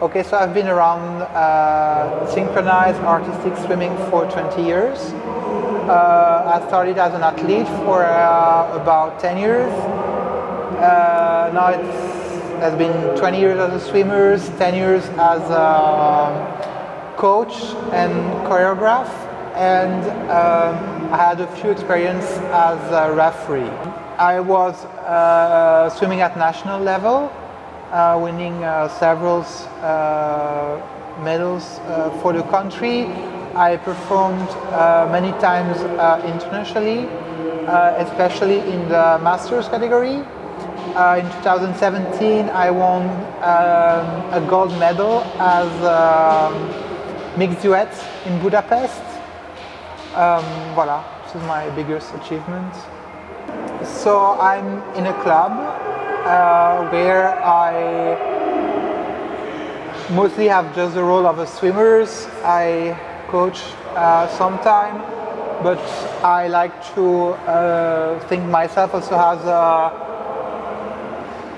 Okay, so I've been around synchronized artistic swimming for 20 years. I started as an athlete for about 10 years. Now it has been 20 years as a swimmer, 10 years as a coach and choreograph, and I had a few experience as a referee. I was swimming at national level, winning several medals for the country. I performed many times internationally, especially in the masters category. In 2017 I won a gold medal as mixed duet in Budapest. Voilà, this is my biggest achievement. So I'm in a club where I mostly have just the role of a swimmer. I coach sometime, but I like to think myself also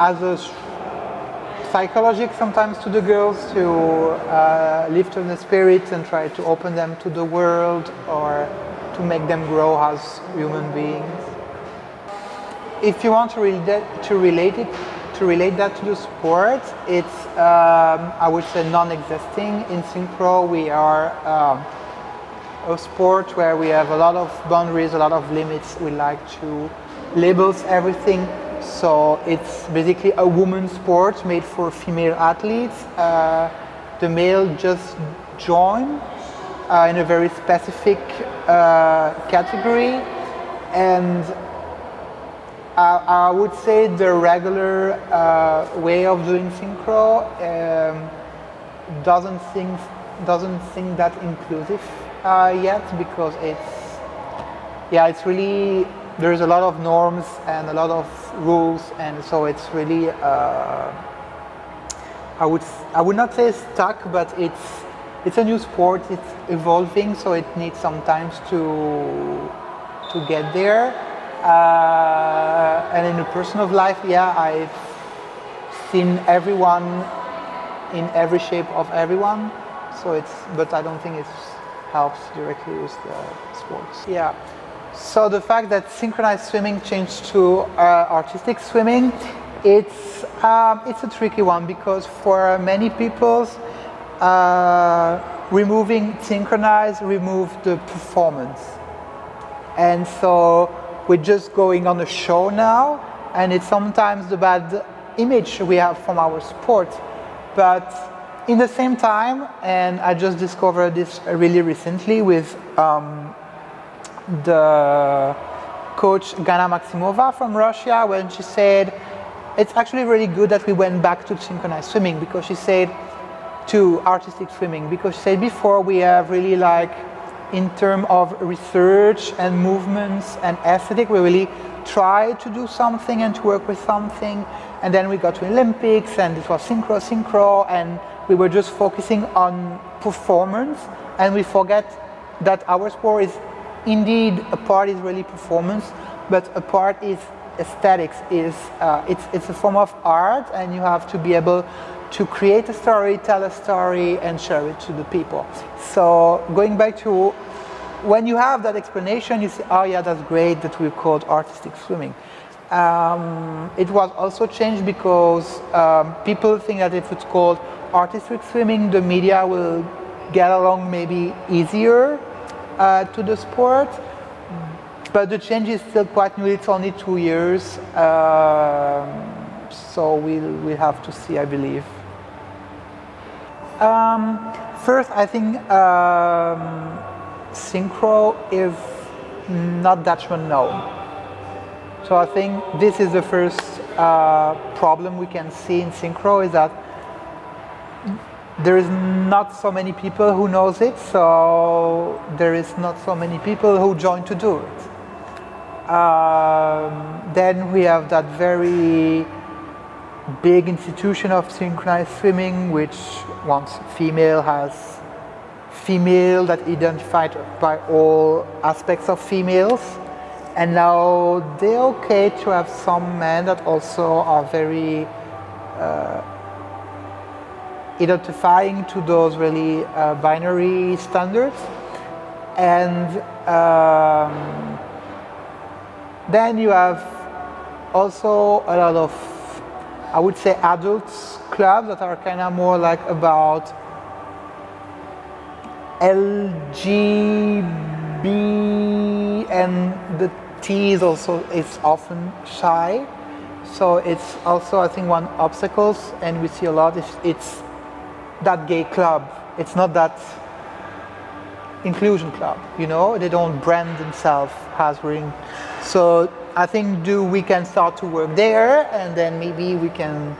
as a psychological sometimes to the girls, to lift up the spirits and try to open them to the world or to make them grow as human beings. If you want to relate that to the sport, it's I would say non-existing. In synchro, we are a sport where we have a lot of boundaries, a lot of limits. We like to labels everything. So it's basically a women's sport made for female athletes. The male just join in a very specific category, and I would say the regular way of doing synchro doesn't think that inclusive yet, because it's really, there's a lot of norms and a lot of rules, and so it's really I would not say stuck, but it's a new sport. It's evolving, so it needs some time to get there. And in the personal life, I've seen everyone in every shape of everyone. So but I don't think it helps directly with the sports. Yeah. So the fact that synchronized swimming changed to artistic swimming, it's a tricky one, because for many people, removing synchronized remove the performance, and so we're just going on a show now, and it's sometimes the bad image we have from our sport. But in the same time, and I just discovered this really recently with the coach Gana Maximova from Russia, when she said it's actually really good that we went back to synchronized swimming, because she said to artistic swimming, because she said before we have really, like, in terms of research and movements and aesthetic, we really try to do something and to work with something, and then we got to Olympics and it was synchro, and we were just focusing on performance, and we forget that our sport is indeed, a part is really performance, but a part is aesthetics. It's a form of art, and you have to be able to create a story, tell a story, and share it to the people. So going back to when you have that explanation, you say, oh yeah, that's great that we called artistic swimming. It was also changed because people think that if it's called artistic swimming, the media will get along maybe easier to the sport. But the change is still quite new. It's only 2 years, so we'll have to see, I believe. First, I think synchro is not that much known. So I think this is the first problem we can see in synchro, is that there is not so many people who knows it, so there is not so many people who join to do it. Then we have that very big institution of synchronized swimming, which once female has female that identified by all aspects of females, and now they're okay to have some men that also are very identifying to those really binary standards. And then you have also a lot of, I would say, adults clubs that are kind of more like about LGB, and the T is also often shy. So it's also, I think, one obstacles, and we see a lot, it's that gay club. It's not that inclusion club, you know? They don't brand themselves as ring. So I think we can start to work there, and then maybe we can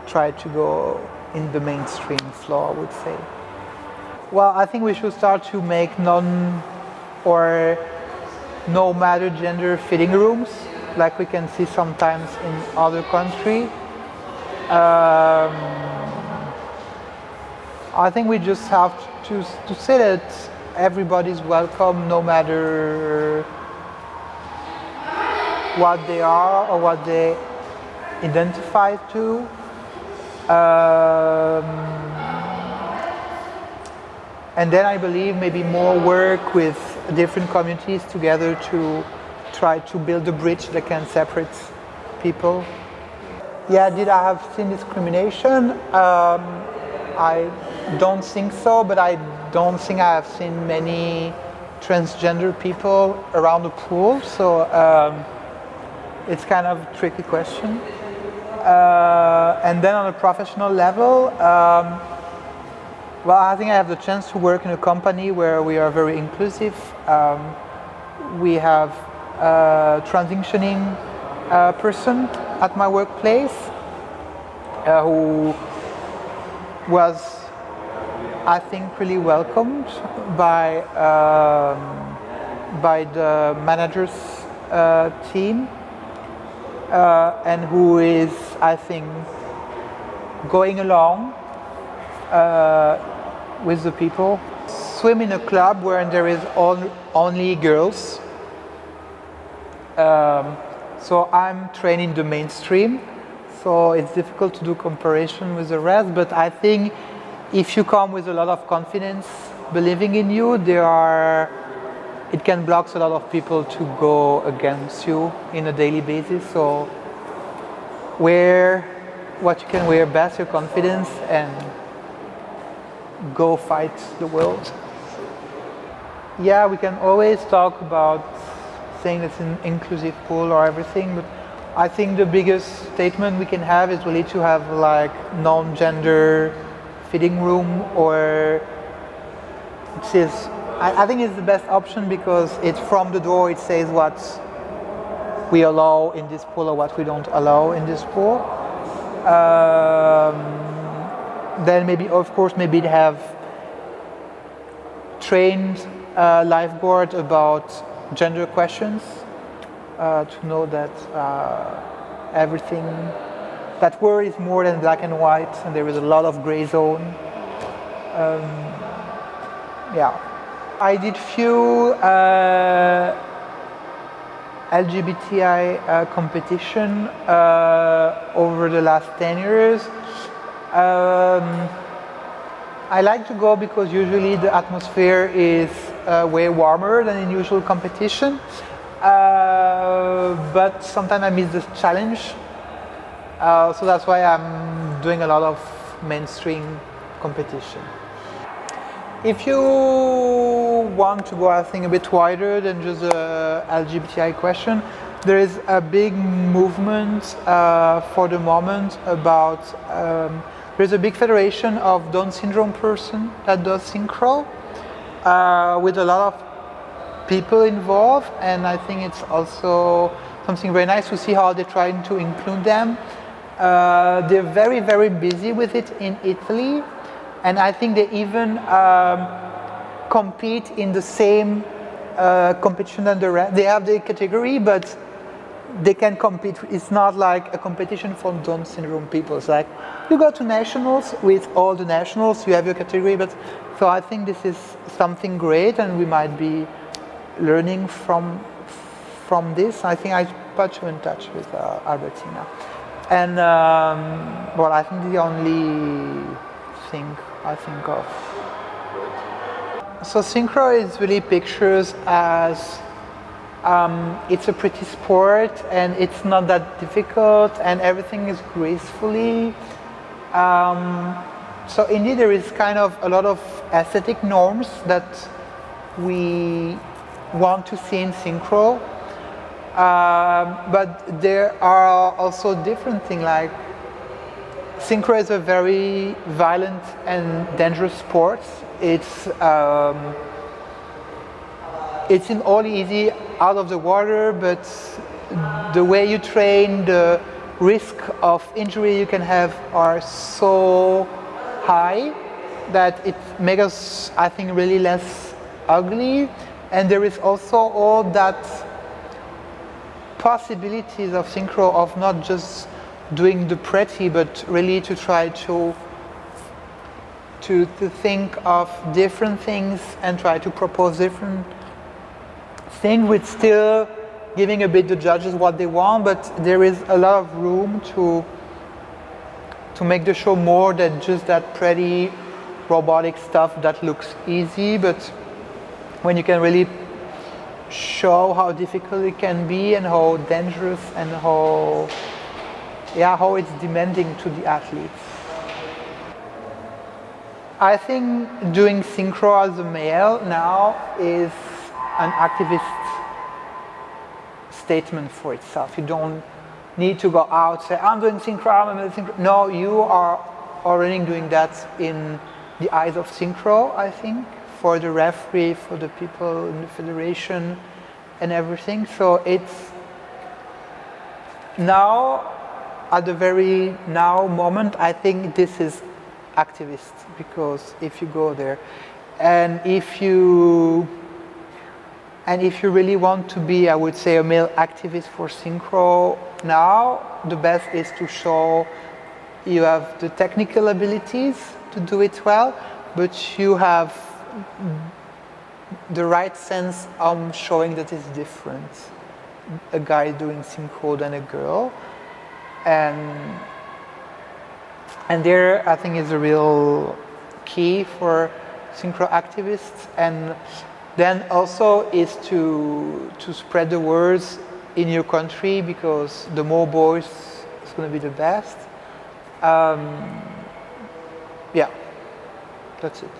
try to go in the mainstream flow, I would say. Well, I think we should start to make no matter gender fitting rooms, like we can see sometimes in other countries. I think we just have to say that everybody's welcome, no matter what they are or what they identify to. And then I believe maybe more work with different communities together to try to build a bridge that can separate people. Yeah, did I have seen discrimination? I don't think so, but I don't think I have seen many transgender people around the pool, so it's kind of a tricky question. And then on a professional level, well, I think I have the chance to work in a company where we are very inclusive. We have a transitioning person at my workplace who was, I think, really welcomed by the manager's team, and who is, I think, going along with the people. Swim in a club where there is only girls. So I'm trained in the mainstream, so it's difficult to do comparison with the rest, but I think if you come with a lot of confidence, believing in you, it can block a lot of people to go against you in a daily basis. So wear what you can wear best, your confidence, and go fight the world. Yeah, we can always talk about saying it's an inclusive pool or everything, but I think the biggest statement we can have is really to have like non-gender fitting room, or it says, I think it's the best option because it's from the door, it says what we allow in this pool or what we don't allow in this pool. Then maybe, of course, maybe have trained lifeguard about gender questions, to know that everything, that word is more than black and white, and there is a lot of gray zone. Yeah. I did few LGBTI competition over the last 10 years. I like to go because usually the atmosphere is way warmer than in usual competition, but sometimes I miss the challenge, so that's why I'm doing a lot of mainstream competition. If you want to go, I think, a bit wider than just the LGBTI question, there is a big movement for the moment about, there's a big federation of Down syndrome person that does synchro, with a lot of people involved, and I think it's also something very nice to see how they're trying to include them. They're very, very busy with it in Italy, and I think they even compete in the same competition than the rest. They have their category, but they can compete. It's not like a competition for Down syndrome people. It's like you go to nationals with all the nationals, you have your category, but so I think this is something great, and we might be learning from this. I think I put you in touch with Albertina. And well, I think the only I think of. So synchro is really pictures as it's a pretty sport and it's not that difficult and everything is gracefully. So indeed there is kind of a lot of aesthetic norms that we want to see in synchro. But there are also different things, like synchro is a very violent and dangerous sport. It's in all easy out of the water, but the way you train, the risk of injury you can have are so high that it makes us, I think, really less ugly. And there is also all that possibilities of synchro of not just doing the pretty, but really to try to think of different things and try to propose different things with still giving a bit the judges what they want, but there is a lot of room to make the show more than just that pretty robotic stuff that looks easy, but when you can really show how difficult it can be and how dangerous and how it's demanding to the athletes. I think doing synchro as a male now is an activist statement for itself. You don't need to go out and say, I'm doing synchro, I'm doing synchro. No, you are already doing that in the eyes of synchro, I think, for the referee, for the people in the federation and everything. So it's now, at the very now moment, I think this is activist, because if you go there and if you really want to be, I would say, a male activist for synchro now, the best is to show you have the technical abilities to do it well, but you have the right sense of showing that it's different, a guy doing synchro than a girl. And there, I think, is a real key for synchro activists. And then also is to spread the words in your country, because the more boys, it's going to be the best. Yeah, that's it.